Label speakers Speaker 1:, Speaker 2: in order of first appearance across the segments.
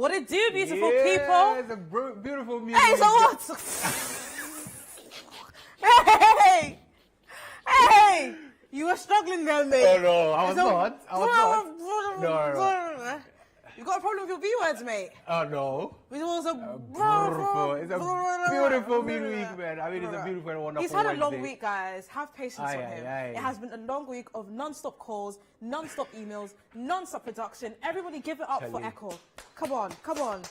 Speaker 1: What it do, beautiful
Speaker 2: Yeah,
Speaker 1: people?
Speaker 2: it's a beautiful music.
Speaker 1: Hey, so what? Hey! You were struggling there, mate.
Speaker 2: Oh, no, I was not. No.
Speaker 1: You got a problem with your B words, mate?
Speaker 2: Oh, no.
Speaker 1: It was a
Speaker 2: Beautiful. It's a beautiful midweek, man. I mean, it's a beautiful and wonderful
Speaker 1: He's had a long
Speaker 2: Wednesday.
Speaker 1: week, guys. Have patience
Speaker 2: Aye,
Speaker 1: with
Speaker 2: aye,
Speaker 1: him.
Speaker 2: aye.
Speaker 1: It has been a long week of non-stop calls, non-stop emails, non-stop production. Everybody give it up for
Speaker 2: you.
Speaker 1: Echo. Come on, come on.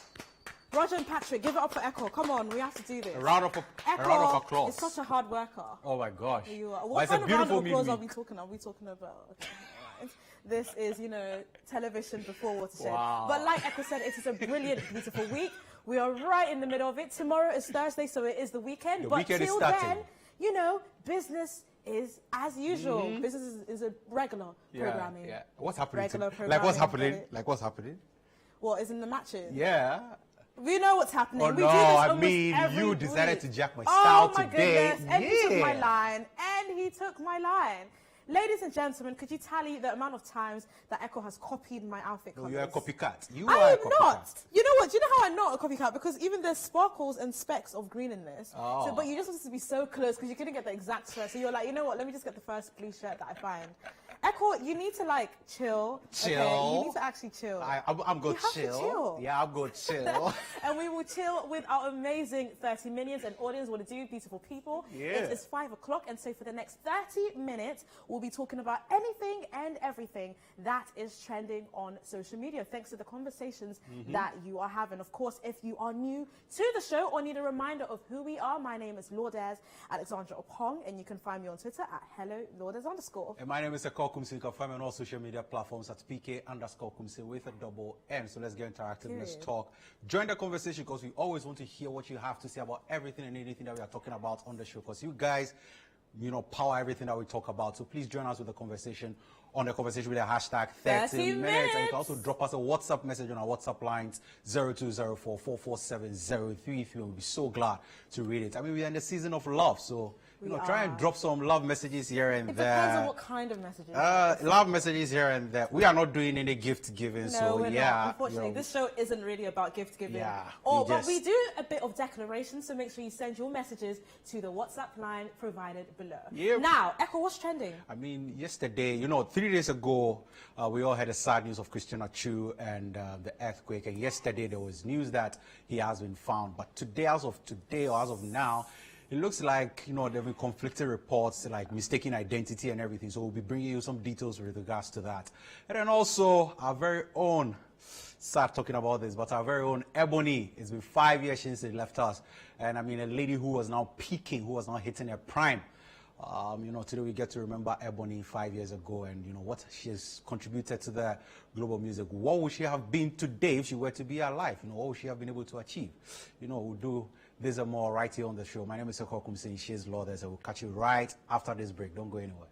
Speaker 1: Roger and Patrick, give it up for Echo. Come on, we have to do this.
Speaker 2: A round of applause.
Speaker 1: is such a hard worker.
Speaker 2: Oh, my gosh.
Speaker 1: You are.
Speaker 2: But
Speaker 1: What
Speaker 2: it's
Speaker 1: kind
Speaker 2: a
Speaker 1: of round
Speaker 2: beautiful
Speaker 1: of applause
Speaker 2: midweek.
Speaker 1: are we talking about? Okay, all right. This is, television before Watershed.
Speaker 2: Wow.
Speaker 1: But like Echo said, it is a brilliant, beautiful week. We are right in the middle of it. Tomorrow is Thursday, so it is the weekend.
Speaker 2: The
Speaker 1: but
Speaker 2: weekend is
Speaker 1: till
Speaker 2: starting.
Speaker 1: then, business is as usual. Business is a regular programming.
Speaker 2: Yeah. What's happening?
Speaker 1: Regular
Speaker 2: Like what's
Speaker 1: programming,
Speaker 2: happening? Like what's happening?
Speaker 1: What is in the matches?
Speaker 2: Yeah.
Speaker 1: We know what's happening.
Speaker 2: Oh,
Speaker 1: we
Speaker 2: no,
Speaker 1: do this
Speaker 2: I
Speaker 1: almost
Speaker 2: mean,
Speaker 1: every
Speaker 2: you decided
Speaker 1: week.
Speaker 2: to jack my style
Speaker 1: Oh my
Speaker 2: today.
Speaker 1: goodness! And he took my
Speaker 2: Yeah.
Speaker 1: line. And he took my line. Ladies and gentlemen, could you tally the amount of times that Echo has copied my outfit
Speaker 2: No,
Speaker 1: colours?
Speaker 2: you're a copycat. You
Speaker 1: I
Speaker 2: are a
Speaker 1: am
Speaker 2: copycat.
Speaker 1: not. You know what? Do you know how I'm not a copycat? Because even there's sparkles and specks of green in this.
Speaker 2: Oh.
Speaker 1: So, but you just wanted to be so close because you couldn't get the exact shirt. So you're like, you know what? Let me just get the first blue shirt that I find. Echo, you need to chill. Okay?
Speaker 2: Chill?
Speaker 1: You need to actually chill.
Speaker 2: I'm good
Speaker 1: You have to chill.
Speaker 2: Yeah, I'm good chill.
Speaker 1: And we will chill with our amazing 30 minions and audience. What to do, beautiful people.
Speaker 2: Yeah.
Speaker 1: It is 5 o'clock, and so for the next 30 minutes, we'll be talking about anything and everything that is trending on social media, thanks to the conversations that you are having. Of course, if you are new to the show or need a reminder of who we are, my name is Lourdes Alexandra Opong, and you can find me on Twitter at @HelloLourdes_.
Speaker 2: And my name is Eko Kumsi. You can find me on all social media platforms at PK_Kumsi with a double N. So let's get interactive. Let's
Speaker 1: Period.
Speaker 2: talk. Join the conversation because we always want to hear what you have to say about everything and anything that we are talking about on the show. Because you guys, power everything that we talk about. So please join us with the conversation with the hashtag 30 minutes. And you can also drop us a WhatsApp message on our WhatsApp lines 0204447033. We'll be so glad to read it. I mean, we are in the season of love, so try and drop some love messages here and
Speaker 1: It
Speaker 2: there.
Speaker 1: depends on what kind of messages.
Speaker 2: Love messages here and there. We are not doing any gift giving,
Speaker 1: No,
Speaker 2: so
Speaker 1: we're
Speaker 2: yeah.
Speaker 1: not. Unfortunately, this show isn't really about gift giving.
Speaker 2: Yeah,
Speaker 1: But we do a bit of declaration, so make sure you send your messages to the WhatsApp line provided below.
Speaker 2: Yep.
Speaker 1: Now, Echo, what's trending?
Speaker 2: I mean, yesterday, 3 days ago, we all had the sad news of Christian Achu and the earthquake. And yesterday, there was news that he has been found. But today, as of now, it looks like, there have been conflicting reports, like mistaken identity and everything. So we'll be bringing you some details with regards to that. And then also, our very own, sad talking about this, but our very own Ebony, it's been 5 years since they left us. And I mean, a lady who was now peaking, who was now hitting her prime. Today we get to remember Ebony 5 years ago and, what she has contributed to the global music. What would she have been today if she were to be alive? What would she have been able to achieve? We'll do this and more right here on the show. My name is Eko Kumsi. She is Lourdes. I will catch you right after this break. Don't go anywhere.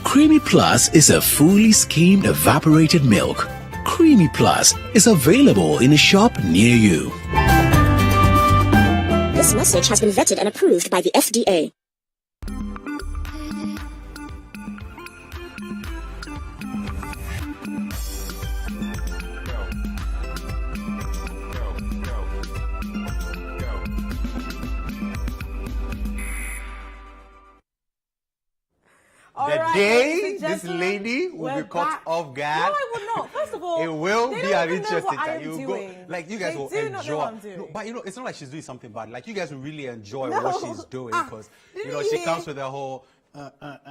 Speaker 3: Creamy Plus is a fully skimmed evaporated milk. Creamy Plus is available in a shop near you.
Speaker 4: This message has been vetted and approved by the FDA.
Speaker 1: All
Speaker 2: The
Speaker 1: right,
Speaker 2: day
Speaker 1: ladies and
Speaker 2: this
Speaker 1: gentlemen,
Speaker 2: lady will
Speaker 1: we're
Speaker 2: be caught
Speaker 1: back.
Speaker 2: off guard.
Speaker 1: No, I will not. First of all,
Speaker 2: It will
Speaker 1: they
Speaker 2: be
Speaker 1: don't
Speaker 2: an
Speaker 1: even know
Speaker 2: interesting
Speaker 1: what I
Speaker 2: time.
Speaker 1: am
Speaker 2: You go,
Speaker 1: doing.
Speaker 2: like you guys
Speaker 1: They
Speaker 2: will
Speaker 1: do not know
Speaker 2: enjoy.
Speaker 1: what I'm doing.
Speaker 2: No, but it's not like she's doing something bad. Like you guys will really enjoy
Speaker 1: No.
Speaker 2: what she's doing because
Speaker 1: didn't
Speaker 2: she
Speaker 1: you
Speaker 2: comes
Speaker 1: hear?
Speaker 2: with a whole.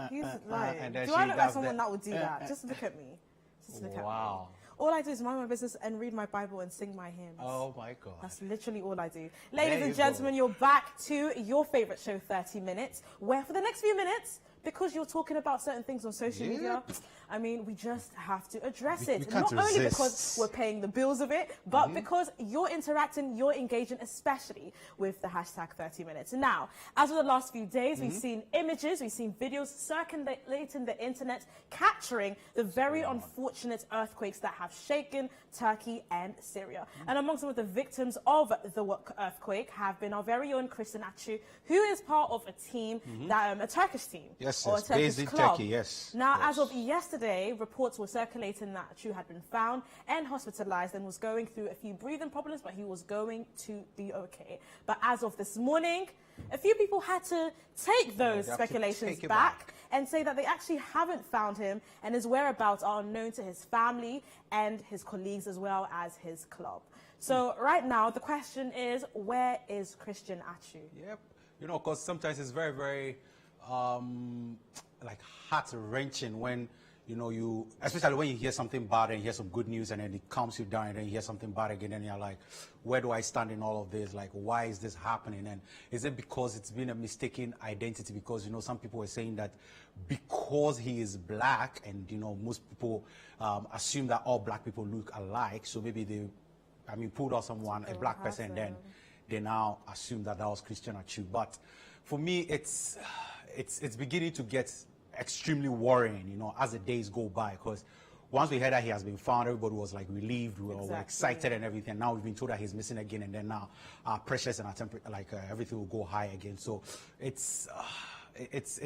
Speaker 1: He's lying.
Speaker 2: And then
Speaker 1: Do
Speaker 2: she
Speaker 1: I look like
Speaker 2: does
Speaker 1: someone
Speaker 2: the-
Speaker 1: that would do that? Just look at me. Just look at me.
Speaker 2: Wow.
Speaker 1: All I do is mind my business and read my Bible and sing my hymns.
Speaker 2: Oh my God.
Speaker 1: That's literally all I do.
Speaker 2: There
Speaker 1: Ladies
Speaker 2: you
Speaker 1: and gentlemen,
Speaker 2: go.
Speaker 1: you're back to your favorite show, 30 Minutes, where for the next few minutes, because you're talking about certain things on social media, I mean, we just have to address it.
Speaker 2: we can't
Speaker 1: Not only
Speaker 2: resist.
Speaker 1: because we're paying the bills of it, but because you're interacting, you're engaging, especially with the hashtag 30 Minutes. Now, as of the last few days, we've seen images, we've seen videos circulating the internet, capturing the very unfortunate earthquakes that have shaken Turkey and Syria. And among some of the victims of the earthquake have been our very own Christian Achu, who is part of a team, that a Turkish team.
Speaker 2: Yes,
Speaker 1: or a
Speaker 2: yes,
Speaker 1: Turkish
Speaker 2: based in
Speaker 1: club.
Speaker 2: Turkey, yes,
Speaker 1: Now,
Speaker 2: yes.
Speaker 1: as of yesterday, reports were circulating that Achu had been found and hospitalized and was going through a few breathing problems, but he was going to be okay. But as of this morning, a few people had to take those
Speaker 2: they have to
Speaker 1: speculations
Speaker 2: take it
Speaker 1: back and say that they actually haven't found him and his whereabouts are unknown to his family and his colleagues as well as his club. So right now, the question is, where is Christian Achu?
Speaker 2: Yep. You know, because sometimes it's very, very like heart-wrenching when, you know, especially when you hear something bad and you hear some good news and then it calms you down and then you hear something bad again and you're like, where do I stand in all of this? Like, why is this happening? And is it because it's been a mistaken identity? Because, you know, some people were saying that because he is black and, you know, most people assume that all black people look alike. So maybe they, pulled out someone, a black person, and then they now assume that that was Christian Achu. But for me, it's beginning to get extremely worrying, you know, as the days go by, because once we heard that he has been found, everybody was like relieved, we were excited and everything. Now we've been told that he's missing again, and then now our pressures and our temperature, everything will go high again. So it's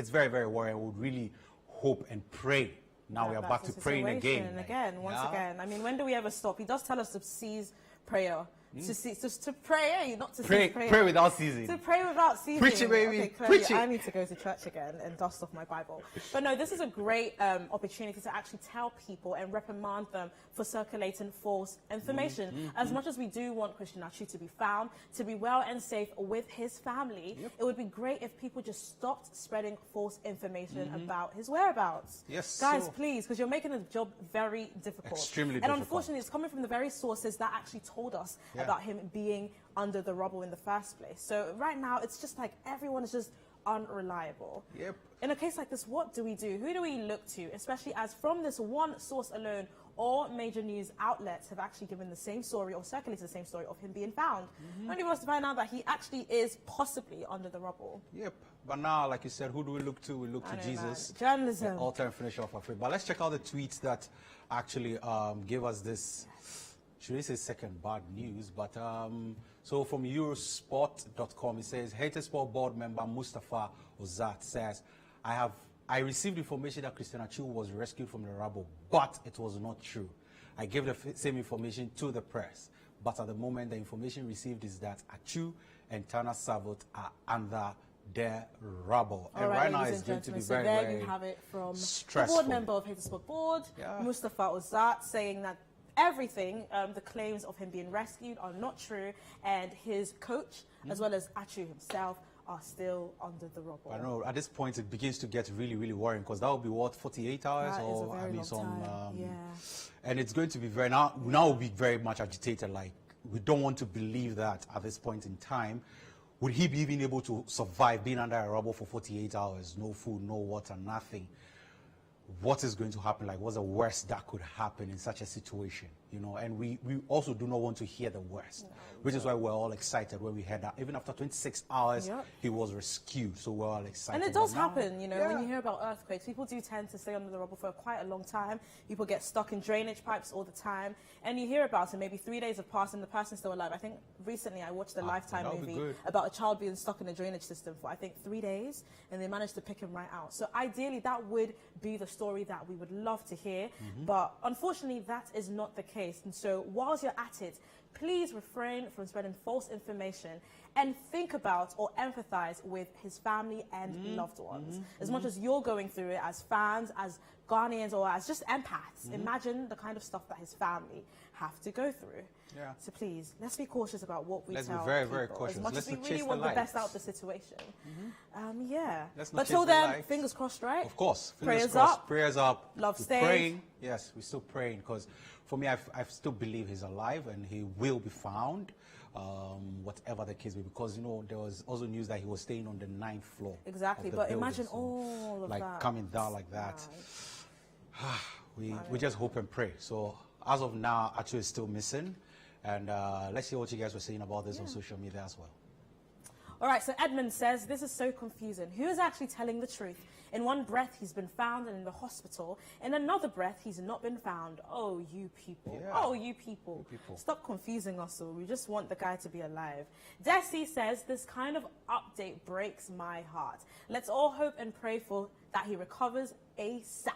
Speaker 2: very, very worrying. We would really hope and pray. Now we are back to praying again.
Speaker 1: And again, once again. I mean, when do we ever stop? He does tell us to cease prayer. To pray, not to cease prayer.
Speaker 2: Pray without ceasing.
Speaker 1: To pray without ceasing.
Speaker 2: Preach it, baby.
Speaker 1: Okay, clearly,
Speaker 2: Preach it.
Speaker 1: I need to go to church again and dust off my Bible. But no, this is a great opportunity to actually tell people and reprimand them for circulating false information. As much as we do want Christian Achu to be found, to be well and safe with his family, it would be great if people just stopped spreading false information about his whereabouts.
Speaker 2: Yes,
Speaker 1: guys,
Speaker 2: so-
Speaker 1: please, because you're making the job very difficult.
Speaker 2: Extremely
Speaker 1: and
Speaker 2: difficult.
Speaker 1: unfortunately, it's coming from the very sources that actually told us about him being under the rubble in the first place. So right now, it's just like everyone is just unreliable.
Speaker 2: Yep.
Speaker 1: In a case like this, what do we do? Who do we look to? Especially as from this one source alone, all major news outlets have actually given the same story or circulated the same story of him being found. Only for us to find out that he actually is possibly under the rubble.
Speaker 2: Yep. But now, like you said, who do we look to? We look
Speaker 1: I
Speaker 2: to
Speaker 1: know,
Speaker 2: Jesus.
Speaker 1: man. Journalism.
Speaker 2: The all-time finisher of Africa. But let's check out the tweets that actually gave us this, should we say second bad news? But so from Eurosport.com, it says, Hater Sport board member Mustafa Ozat says, I received information that Christian Achu was rescued from the rubble, but it was not true. I gave the same information to the press, but at the moment the information received is that Achu and Tana Savot are under their rubble.
Speaker 1: All
Speaker 2: And
Speaker 1: right,
Speaker 2: right now
Speaker 1: ladies
Speaker 2: it's
Speaker 1: and
Speaker 2: going to be
Speaker 1: gentlemen,
Speaker 2: very,
Speaker 1: so there
Speaker 2: very
Speaker 1: you have it from
Speaker 2: stressful.
Speaker 1: the board member of Hater Sport Board,
Speaker 2: Yeah.
Speaker 1: Mustafa Ozat, saying that everything, the claims of him being rescued are not true, and his coach, as well as Achu himself, are still under the rubble.
Speaker 2: I know at this point it begins to get really, really worrying, because that will be what, 48 hours
Speaker 1: That is a
Speaker 2: or
Speaker 1: very long time. Yeah.
Speaker 2: and it's going to be very now we'll be very much agitated. Like, we don't want to believe that at this point in time. Would he be even able to survive being under a rubble for 48 hours? No food, no water, nothing. What is going to happen? Like, what's the worst that could happen in such a situation? You know, and we also do not want to hear the worst, which is why we're all excited when we heard that even after 26 hours, he was rescued. So we're all excited.
Speaker 1: And it does
Speaker 2: But now-
Speaker 1: happen, you know, when you hear about earthquakes, people do tend to stay under the rubble for quite a long time. People get stuck in drainage pipes all the time. And you hear about it, maybe 3 days have passed and the person's still alive. I think recently I watched a Lifetime
Speaker 2: that would be
Speaker 1: movie
Speaker 2: good.
Speaker 1: about a child being stuck in a drainage system for, I think, 3 days, and they managed to pick him right out. So ideally, that would be the story that we would love to hear. But unfortunately, that is not the case. case. And so whilst you're at it, please refrain from spreading false information and think about or empathize with his family and loved ones. As much as you're going through it as fans, as Ghanaians, or as just empaths, imagine the kind of stuff that his family have to go through.
Speaker 2: Yeah.
Speaker 1: So please, let's be cautious about what we
Speaker 2: Let's
Speaker 1: tell
Speaker 2: be very,
Speaker 1: people.
Speaker 2: very cautious.
Speaker 1: As much
Speaker 2: Let's
Speaker 1: as we
Speaker 2: not
Speaker 1: really
Speaker 2: chase
Speaker 1: want
Speaker 2: the
Speaker 1: the best
Speaker 2: likes.
Speaker 1: out of the situation. Yeah.
Speaker 2: Let's not
Speaker 1: But
Speaker 2: chase
Speaker 1: till
Speaker 2: the
Speaker 1: then,
Speaker 2: likes.
Speaker 1: fingers crossed, right?
Speaker 2: Of course.
Speaker 1: Prayers
Speaker 2: Fingers crossed.
Speaker 1: up.
Speaker 2: Prayers up.
Speaker 1: Love
Speaker 2: We're
Speaker 1: stays.
Speaker 2: praying. Yes, we're still praying because for me, I still believe he's alive and he will be found, whatever the case be. Because, you know, there was also news that he was staying on the 9th floor.
Speaker 1: Exactly.
Speaker 2: of the
Speaker 1: But
Speaker 2: building,
Speaker 1: imagine
Speaker 2: so,
Speaker 1: all of
Speaker 2: like
Speaker 1: that.
Speaker 2: coming down like that. We just hope and pray. So as of now, Achu is still missing. And let's see what you guys were saying about this on social media as well.
Speaker 1: All right, so Edmund says, this is so confusing. Who is actually telling the truth? In one breath, he's been found and in the hospital. In another breath, he's not been found. Oh, you people.
Speaker 2: Yeah.
Speaker 1: Oh, you people. Stop confusing us all. We just want the guy to be alive. Desi says, this kind of update breaks my heart. Let's all hope and pray for that he recovers ASAP.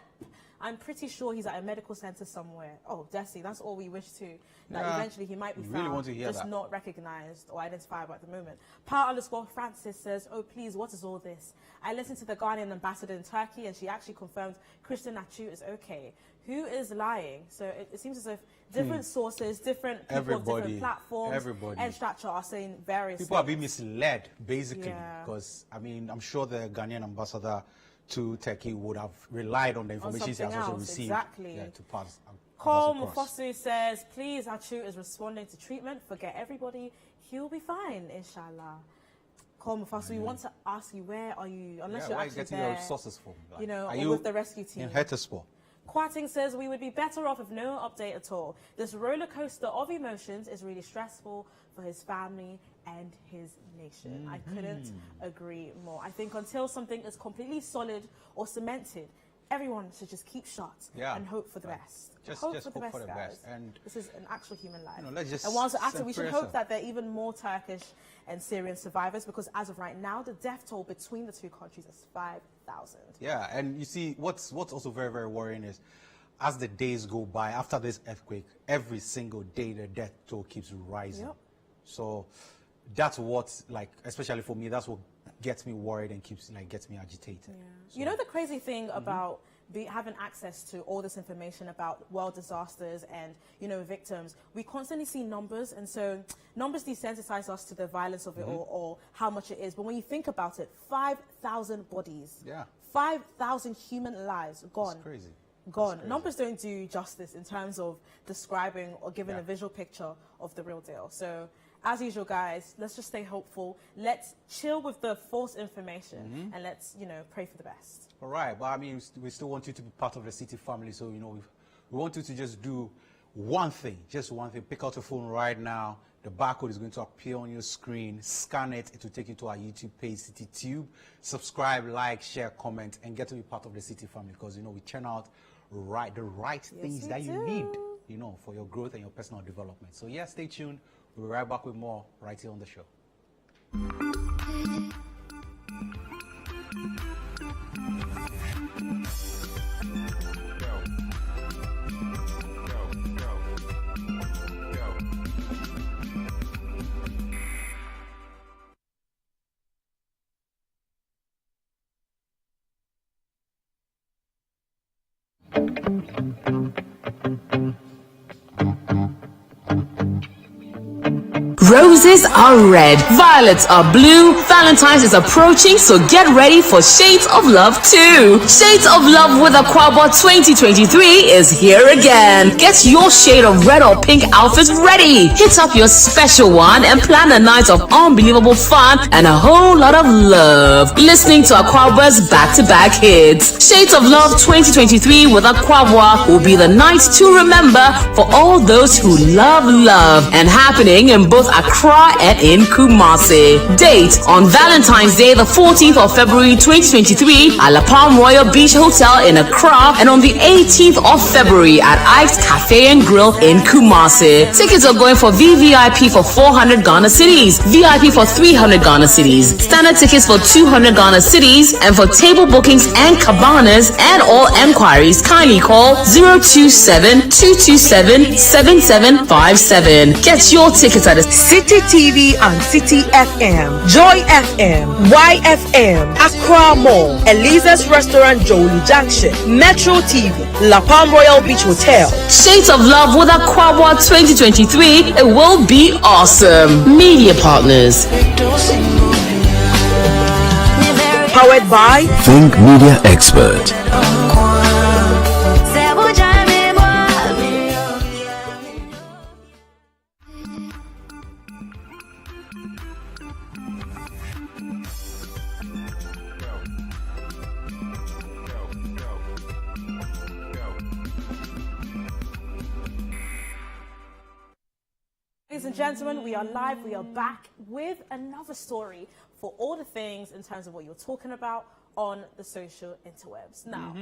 Speaker 1: I'm pretty sure he's at a medical center somewhere. Oh, Desi, that's all we wish to. That
Speaker 2: Yeah,
Speaker 1: eventually he might be
Speaker 2: we
Speaker 1: found,
Speaker 2: really want to hear
Speaker 1: just
Speaker 2: that.
Speaker 1: not recognized or identifiable at the moment. Power_Francis says, oh, please, what is all this? I listened to the Ghanaian ambassador in Turkey and she actually confirmed Christian Achu is okay. Who is lying? So it seems as if different sources, different people, different platforms and structure are saying various
Speaker 2: People are
Speaker 1: things.
Speaker 2: being misled, basically,
Speaker 1: Yeah.
Speaker 2: because, I mean, I'm sure the Ghanaian ambassador to Turkey would have relied on the information he has
Speaker 1: something
Speaker 2: also
Speaker 1: else,
Speaker 2: received
Speaker 1: exactly.
Speaker 2: to pass.
Speaker 1: Cole
Speaker 2: pass across.
Speaker 1: Mufosu says, please, Achu is responding to treatment. Forget everybody. He'll be fine, inshallah. Cole Mufosu, we want to ask you, where are you? Unless
Speaker 2: Yeah,
Speaker 1: you're
Speaker 2: where are you
Speaker 1: actually
Speaker 2: getting
Speaker 1: there,
Speaker 2: your resources from? Like,
Speaker 1: you know,
Speaker 2: are
Speaker 1: or
Speaker 2: you
Speaker 1: with the rescue team.
Speaker 2: in Hattiesburg?
Speaker 1: Quating says, we would be better off with no update at all. This roller coaster of emotions is really stressful for his family and his nation. I couldn't agree more. I think until something is completely solid or cemented, everyone should just keep shut and hope for the best.
Speaker 2: Just
Speaker 1: hope
Speaker 2: hope for the
Speaker 1: guys.
Speaker 2: best. And
Speaker 1: this is an actual human life.
Speaker 2: you know, let's just
Speaker 1: and whilst we're at it,
Speaker 2: send
Speaker 1: we should
Speaker 2: prayers
Speaker 1: hope
Speaker 2: up.
Speaker 1: that there are even more Turkish and Syrian survivors, because as of right now, the death toll between the two countries is 5,000.
Speaker 2: Yeah, and you see, what's also very, very worrying is, as the days go by, after this earthquake, every single day the death toll keeps rising.
Speaker 1: Yep.
Speaker 2: So that's what, like, especially for me, that's what gets me worried and gets me agitated.
Speaker 1: Yeah.
Speaker 2: So,
Speaker 1: You know the crazy thing about having access to all this information about world disasters and, you know, victims, we constantly see numbers, and so numbers desensitize us to the violence of it or how much it is. But when you think about it, 5,000 bodies, 5,000 human lives gone.
Speaker 2: That's crazy.
Speaker 1: Gone. Numbers don't do justice in terms of describing or giving a visual picture of the real deal. So, as usual, guys, let's just stay hopeful. Let's chill with the false information and let's, you know, pray for the best.
Speaker 2: All right, but I mean, we still want you to be part of the City family. So, you know, we want you to just do one thing, just one thing. Pick out your phone right now. The barcode is going to appear on your screen. Scan it. It will take you to our YouTube page, CityTube. Subscribe, like, share, comment, and get to be part of the City family, because, you know, we churn out the right things that you need, you know, for your growth and your personal development. So, yeah, stay tuned. We'll be right back with more right here on the show.
Speaker 5: Roses are red, violets are blue, Valentine's is approaching, so get ready for Shades of Love 2. Shades of Love with Aquaba 2023 is here again. Get your shade of red or pink outfit ready. Hit up your special one and plan a night of unbelievable fun and a whole lot of love. Listening to Aquaba's back-to-back hits. Shades of Love 2023 with Aquaba will be the night to remember for all those who love love, and happening in both Accra and in Kumasi. Date on Valentine's Day, the 14th of February 2023 at La Palm Royal Beach Hotel in Accra, and on the 18th of February at Ike's Cafe and Grill in Kumasi. Tickets are going for VVIP for 400 Ghana cedis, VIP for 300 Ghana cedis, standard tickets for 200 Ghana cedis, and for table bookings and cabanas and all enquiries, kindly call 027-227-7757. Get your tickets at the
Speaker 6: City TV and City FM, Joy FM, YFM, Accra Mall, Eliza's Restaurant, Jolie Junction, Metro TV, La Palm Royal Beach Hotel.
Speaker 5: Shades of Love with Aquabwa 2023. It will be awesome. Media partners.
Speaker 6: Powered by
Speaker 3: Think Media Expert.
Speaker 1: Ladies and gentlemen, we are live. We are back with another story for all the things in terms of what you're talking about on the social interwebs. Now,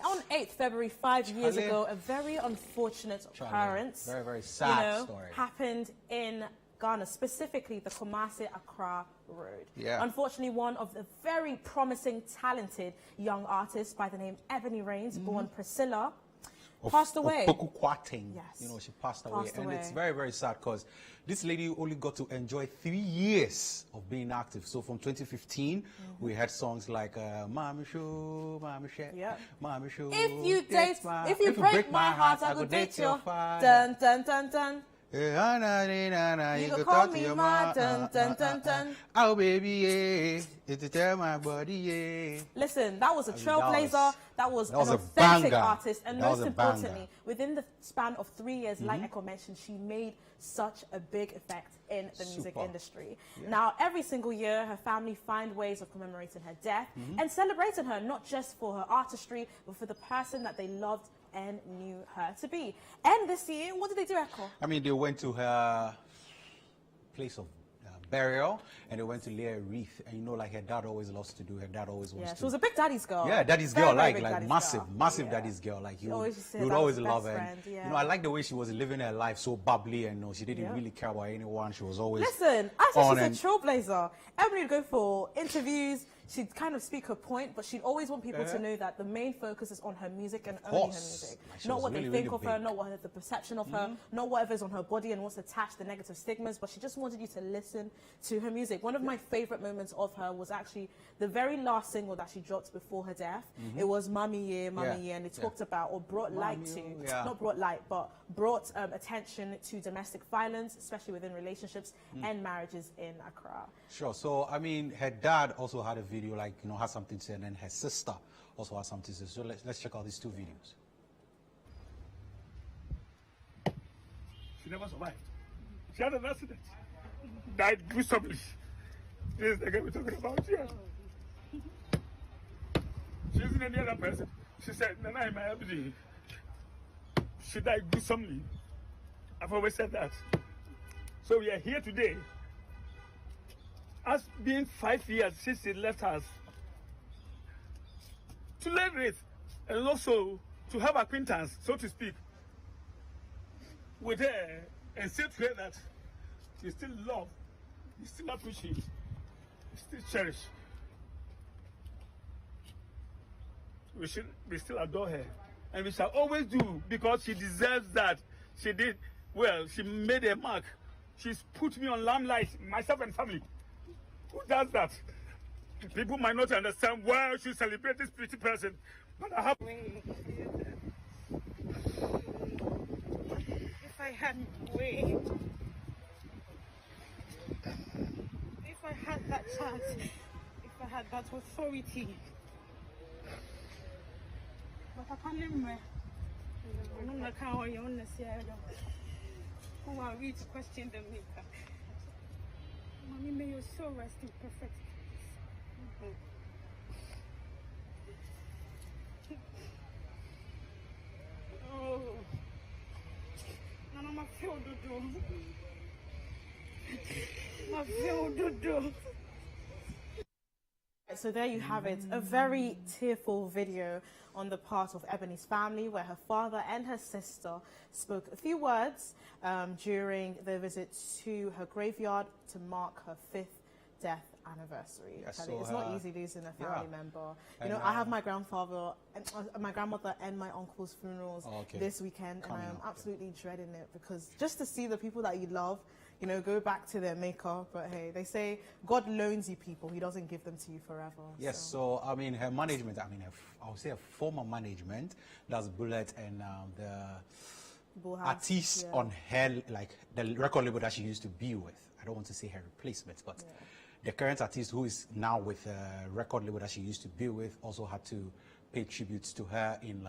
Speaker 1: on 8th February, 5 years ago, a very unfortunate occurrence,
Speaker 2: very, very sad story,
Speaker 1: happened in Ghana, specifically the Kumasi-Accra Road.
Speaker 2: Yeah.
Speaker 1: Unfortunately, one of the very promising, talented young artists by the name Ebony Rains, born Priscilla, passed away.
Speaker 2: Opoku Kwarteng.
Speaker 1: Yes.
Speaker 2: You know, she passed away. And it's very, very sad because this lady only got to enjoy 3 years of being active. So from 2015, we had songs like Mami Show, Mami Share,
Speaker 1: Yep.
Speaker 2: Mami Show.
Speaker 1: If you break my heart, I will date your dun dun dun dun.
Speaker 2: You
Speaker 1: can call me ma dun dun dun dun.
Speaker 2: Oh baby, yeah, it's tell my body, yeah.
Speaker 1: Listen, that was a trailblazer. That was an
Speaker 2: a
Speaker 1: authentic
Speaker 2: banger.
Speaker 1: artist, and
Speaker 2: That was
Speaker 1: most
Speaker 2: a banger.
Speaker 1: importantly, within the span of 3 years, like Echo mentioned, she made such a big effect in the music
Speaker 2: Super.
Speaker 1: industry. Now, every single year, her family find ways of commemorating her death and celebrating her, not just for her artistry, but for the person that they loved and knew her to be. And this year, what did they do, Echo?
Speaker 2: I mean, they went to her place of burial, and they went to lay a wreath. And you know, like her dad always loves to do. Her dad always wants
Speaker 1: Yeah,
Speaker 2: to.
Speaker 1: she was a big daddy's girl.
Speaker 2: Yeah, daddy's
Speaker 1: Very,
Speaker 2: girl,
Speaker 1: very
Speaker 2: like
Speaker 1: big daddy's
Speaker 2: massive,
Speaker 1: girl.
Speaker 2: massive
Speaker 1: Yeah.
Speaker 2: daddy's girl. Like
Speaker 1: She always used to say
Speaker 2: you would
Speaker 1: that was
Speaker 2: always
Speaker 1: her
Speaker 2: love
Speaker 1: best
Speaker 2: her.
Speaker 1: friend,
Speaker 2: And,
Speaker 1: yeah.
Speaker 2: You know, I like the way she was living her life so bubbly, and she didn't really care about anyone. She was always
Speaker 1: Listen, I
Speaker 2: on
Speaker 1: said
Speaker 2: and-
Speaker 1: she's a trailblazer. Ebony would go for interviews. She'd kind of speak her point, but she'd always want people to know that the main focus is on her music and only her
Speaker 2: course.
Speaker 1: music.
Speaker 2: Like, she
Speaker 1: Not
Speaker 2: was
Speaker 1: what
Speaker 2: really,
Speaker 1: they think
Speaker 2: really
Speaker 1: of her,
Speaker 2: big.
Speaker 1: not what the perception of her, not whatever's on her body and what's attached, the negative stigmas, but she just wanted you to listen to her music. One of my favorite moments of her was actually the very last single that she dropped before her death. It was Mami Ye, Mami Ye, and it talked about, or brought light to, not brought light, but brought attention to domestic violence, especially within relationships and marriages in Accra.
Speaker 2: Sure. So, I mean, her dad also had a video, like, you know, has something to say, and then her sister also has something to say. So let's check out these two videos.
Speaker 7: She never survived. She had an accident. Died gruesomely. This is the guy we're talking about here. She isn't any other person. She said, Nana, my everything. She died gruesomely. I've always said that. So we are here today. Us being 5 years since she left us, to learn it and also to have acquaintance, so to speak, with her and say to her that we still love, we still appreciate, we still cherish. We still adore her. And we shall always do, because she deserves that. She did well, she made a mark. She's put me on limelight, myself and family. Who does that? People might not understand why I should celebrate this pretty person, but I have.
Speaker 8: If I had way, if I had that chance, if I had that authority, but I can't remember. I don't know how you understand. Who are we to question the maker? Mommy, may your soul rest in perfect peace. Oh, and I'm a feel to do. My feel do.
Speaker 1: So there you have it, a very tearful video on the part of Ebony's family, where her father and her sister spoke a few words during their visit to her graveyard to mark her 5th death anniversary.
Speaker 2: Yes,
Speaker 1: Tell you,
Speaker 2: so
Speaker 1: it's not easy losing a family member. You
Speaker 2: And,
Speaker 1: know, I have my grandfather, and my grandmother, and my uncle's funerals this weekend, and I am absolutely dreading it, because just to see the people that you love, you know, go back to their maker. But hey, they say God loans you people; He doesn't give them to you forever.
Speaker 2: Yes, so I mean, her management, I mean, I would say her former management, that's Bullet, and the artist on her, like the record label that she used to be with. I don't want to say her replacement, but the current artist who is now with a record label that she used to be with also had to pay tributes to her in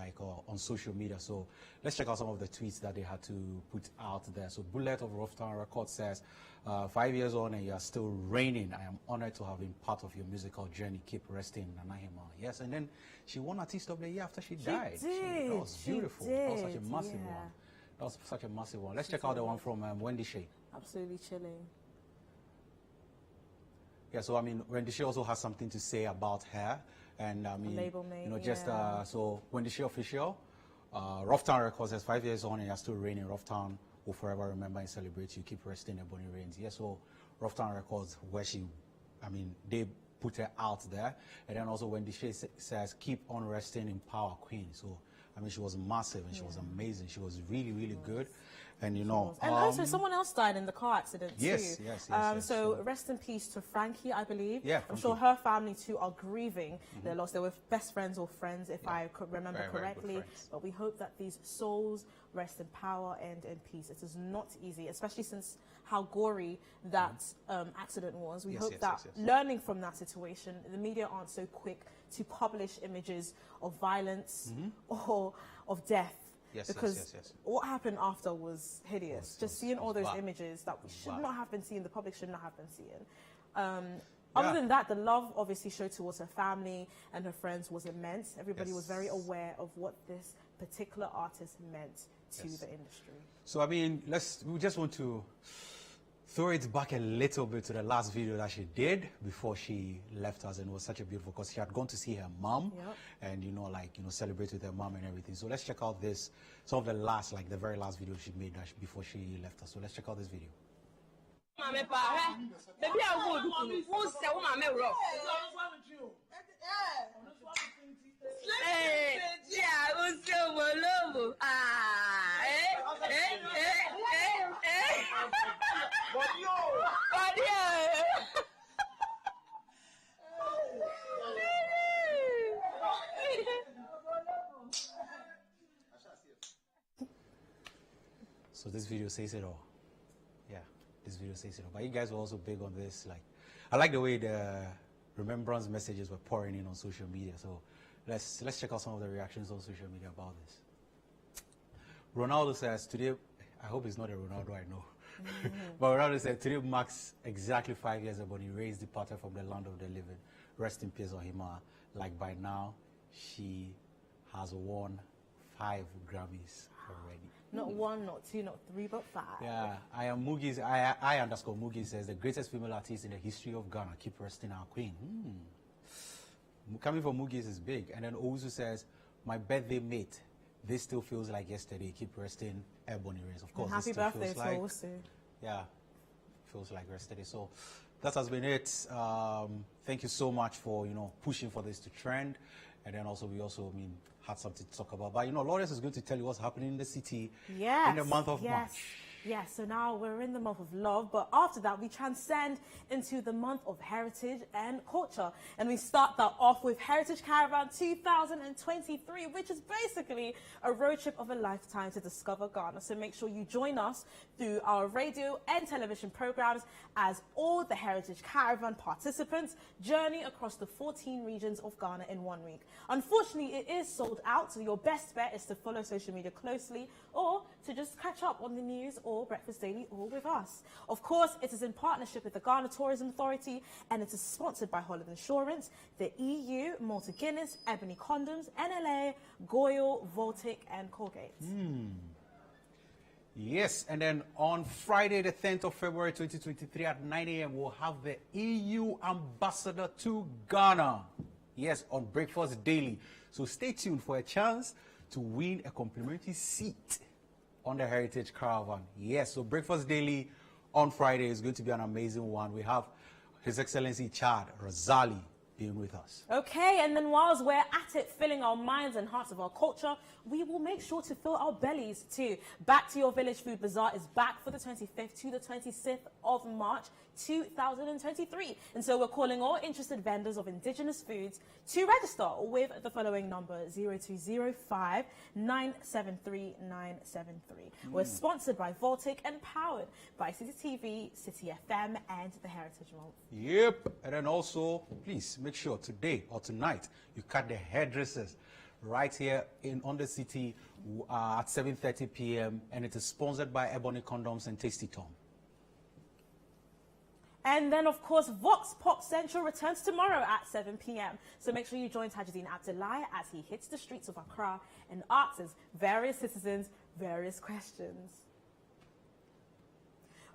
Speaker 2: on social media. So let's check out some of the tweets that they had to put out there. So Bullet of Rough Town Records says, 5 years on and you are still reigning. I am honored to have been part of your musical journey. Keep resting, Nanahima. Yes, and then she won Artist of the Year after she died.
Speaker 1: Did.
Speaker 2: That was beautiful. That was such a massive one. That was such a massive one. Let's check out the one from Wendy Shea.
Speaker 1: Absolutely chilling.
Speaker 2: Yeah, so I mean, Wendy Shea also has something to say about her. And I mean,
Speaker 1: label name,
Speaker 2: you know, just so Wendy Shea official, Rough Town Records says 5 years on and you're still reigning. Rough Town will forever remember and celebrate you. Keep resting, Ebony Reigns. Yeah, so Rough Town Records, where they put her out there. And then also Wendy Shea says, keep on resting in power, Queen. So I mean, she was massive and she was amazing. She was really, really good. And you know,
Speaker 1: and also someone else died in the car accident too.
Speaker 2: Yes.
Speaker 1: So rest in peace to Frankie, I believe.
Speaker 2: Yeah,
Speaker 1: I'm sure her family too are grieving their loss. They were best friends or friends, if I could remember correctly. But we hope that these souls rest in power and in peace. It is not easy, especially since how gory that accident was. We hope that learning from that situation, the media aren't so quick to publish images of violence or of death. Because what happened after was hideous. Just seeing all those images that we should not have been seeing, the public should not have been seeing. Other than that, the love obviously showed towards her family and her friends was immense. Everybody was very aware of what this particular artist meant to the industry.
Speaker 2: So I mean, we just want to throw it back a little bit to the last video that she did before she left us, and it was such a beautiful, because she had gone to see her mom and celebrate with her mom and everything. So let's check out this, some of the last, like the very last video she made before she left us. So let's check out this video. So this video says it all. Yeah, this video says it all. But you guys were also big on this. Like, I like the way the remembrance messages were pouring in on social media. So let's check out some of the reactions on social media about this. Ronaldo says today, I hope it's not a Ronaldo I know. But Ronaldo said today marks exactly 5 years ago when he raised departed from the land of the living. Rest in peace, Ohima. Like by now, she has won 5 Grammys already.
Speaker 1: Not 1, not 2, not 3, but 5.
Speaker 2: Yeah, I am Mugi. I underscore Mugi says the greatest female artist in the history of Ghana. Keep resting, our queen. Coming from Mugi is big. And then Owusu says, my birthday mate. This still feels like yesterday. Keep resting, Ebony Reigns. Of course,
Speaker 1: happy birthday to Owusu.
Speaker 2: Yeah, feels like yesterday. So that has been it. Thank you so much for pushing for this to trend. And then also we had something to talk about. But Lawrence is going to tell you what's happening in the city in the month of March.
Speaker 1: Yes, so now we're in the month of love, but after that we transcend into the month of heritage and culture. And we start that off with Heritage Caravan 2023, which is basically a road trip of a lifetime to discover Ghana. So make sure you join us through our radio and television programs as all the Heritage Caravan participants journey across the 14 regions of Ghana in 1 week. Unfortunately, it is sold out, so your best bet is to follow social media closely or to just catch up on the news or Breakfast Daily or with us. Of course, it is in partnership with the Ghana Tourism Authority and it is sponsored by Holland Insurance, the EU, Malta Guinness, Ebony Condoms, NLA, Goyle, Voltic and Colgate.
Speaker 2: Yes, and then on Friday, the 10th of February 2023 at 9 a.m., we'll have the EU ambassador to Ghana. Yes, on Breakfast Daily. So stay tuned for a chance to win a complimentary seat on the Heritage Caravan. Yes, so Breakfast Daily on Friday is going to be an amazing one. We have His Excellency Chad Razali being with us.
Speaker 1: Okay, and then whilst we're at it, filling our minds and hearts of our culture, we will make sure to fill our bellies too. Back to Your Village Food Bazaar is back for the 25th to the 26th of March 2023. And so we're calling all interested vendors of indigenous foods to register with the following number, 0205 973 973. We're sponsored by Voltic and powered by City TV, City FM, and the Heritage Month.
Speaker 2: Yep, and then also, please make sure today or tonight you cut the hairdressers right here on the city at 7:30 p.m. and it is sponsored by Ebony Condoms and Tasty Tom.
Speaker 1: And then, of course, Vox Pop Central returns tomorrow at 7 p.m. So make sure you join Tajuddin Abdullahi as he hits the streets of Accra and asks various citizens various questions.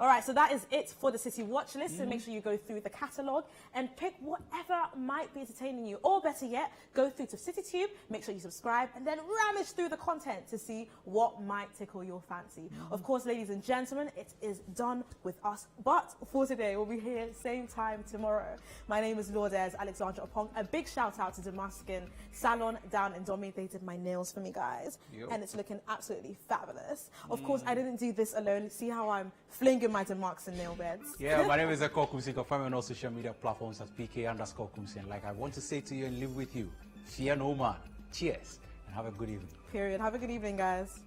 Speaker 1: All right, so that is it for the City Watch List. So make sure you go through the catalogue and pick whatever might be entertaining you. Or better yet, go through to CityTube, make sure you subscribe, and then rummage through the content to see what might tickle your fancy. Of course, ladies and gentlemen, it is done with us. But for today, we'll be here same time tomorrow. My name is Lourdes Alexandra Opong. A big shout out to Damascus Salon down in Domi. They did my nails for me, guys. And it's looking absolutely fabulous. Of course, I didn't do this alone. See how I'm flinging my Demarks and nail beds.
Speaker 2: Yeah, my name is Eko Kumsi. You can find me on all social media platforms as PK_Kumsi. And like I want to say to you and live with you, fear no man. Cheers and have a good evening.
Speaker 1: Period. Have a good evening, guys.